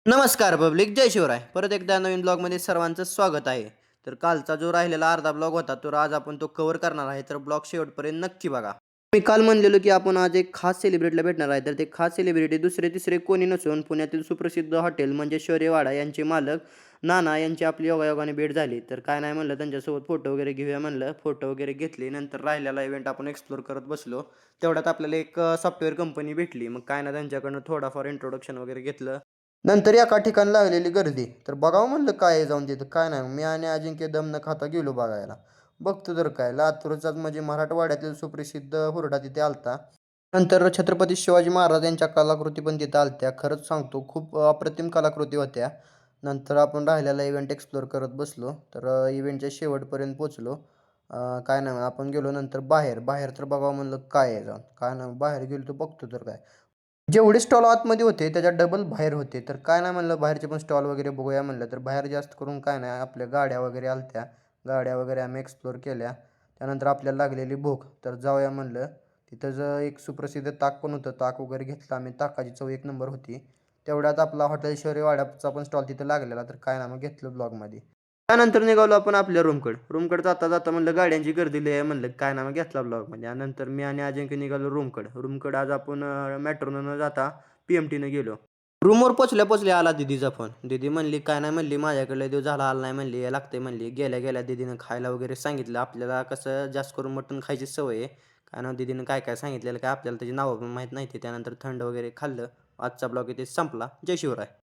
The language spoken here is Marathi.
नमस्कार पब्लिक, जय शिवराय. परत एकदा नवीन ब्लॉगमध्ये सर्वांचं स्वागत आहे. तर कालचा जो राहिलेला अर्धा ब्लॉग होता, तो आज आपण तो कव्हर करणार आहे. तर ब्लॉग शेवटपर्यंत नक्की बघा. मी काल म्हणलेलो की आपण आज एक खास सेलिब्रिटीला भेटणार आहे. तर ते खास सेलिब्रिटी दुसरे-तिसरे कोणी नसून पुण्यातील सुप्रसिद्ध हॉटेल म्हणजे शौर्यवाडा यांचे मालक नाना यांची आपली योगायोगाने भेट झाली. तर काय नाही म्हणलं, त्यांच्यासोबत फोटो वगैरे घेऊया म्हणलं. फोटो वगैरे घेतले. नंतर राहिलेला इव्हेंट आपण एक्सप्लोर करत बसलो. तेवढ्यात आपल्याला एक सॉफ्टवेअर कंपनी भेटली. मग काय ना, त्यांच्याकडनं थोडाफार इंट्रोडक्शन वगैरे घेतलं. नंतर एका ठिकाणी लागलेली गर्दी. तर बघावं म्हणलं काय आहे जाऊन तिथं. काय नाही, मी आणि अजिंक्य दम न खाता गेलो बघायला. बघतो तर काय, लातूरचाच म्हणजे मराठवाड्यातील सुप्रसिद्ध हुरडा तिथे आलता. नंतर छत्रपती शिवाजी महाराज यांच्या कलाकृती पण तिथं आलत्या. खरंच सांगतो, खूप अप्रतिम कलाकृती होत्या. नंतर आपण राहिलेला इव्हेंट एक्सप्लोर करत बसलो. तर इव्हेंटच्या शेवटपर्यंत पोहोचलो. काय नाही, आपण गेलो नंतर बाहेर. बाहेर तर बघावं म्हणलं काय आहे जाऊन. काय नाही, बाहेर गेलो तर बघतो तर काय. जेवढे स्टॉल आतमध्ये होते त्याच्या डबल बाहेर होते. तर काय नाही म्हणलं, बाहेरचे पण स्टॉल वगैरे बघूया म्हणलं. तर बाहेर जास्त करून काय नाही, आपल्या गाड्या वगैरे आलत्या. गाड्या वगैरे आम्ही एक्सप्लोर केल्या. त्यानंतर आपल्याला लागलेली भूक. तर जाऊया म्हणलं. तिथं एक सुप्रसिद्ध ताक पण होतं. ताक वगैरे घेतलं आम्ही. ताकाची चव एक नंबर होती. तेवढ्यात आपला हॉटेल शौर्यवाडाचा पण स्टॉल तिथं लागलेला. तर काय ना, मग घेतलं ब्लॉगमध्ये. त्यानंतर निघालो आपण आपल्या रूमकडे. रूमकडे जाता जाता म्हणलं गाड्यांची गर्दी लय आहे म्हणलं. काय ना, मग घेतला ब्लॉगमध्ये. आणि नंतर मी आणि अजिंक्य निघालो रूमकडे. रूमकडे आज आपण मेट्रोनं न जाता PMTनं गेलो. रूमवर पोचल्या पोचल्या आला दीदीचा फोन. दीदी म्हणली काय नाही म्हणली, माझ्याकडे लय दिवस झाला आला नाही म्हणली, यायला लागतंय म्हणली. गेल्या गेल्या दीदीनं खायला वगैरे सांगितलं. आपल्याला कसं जास्त करून मटण खायची सवय आहे. काय ना, दीदीनं काय काय सांगितलेलं काय आपल्याला त्याची नावं पण माहीत नाही. त्यानंतर थंड वगैरे खाल्लं. आजचा ब्लॉग इथे संपला. जय शिवराय.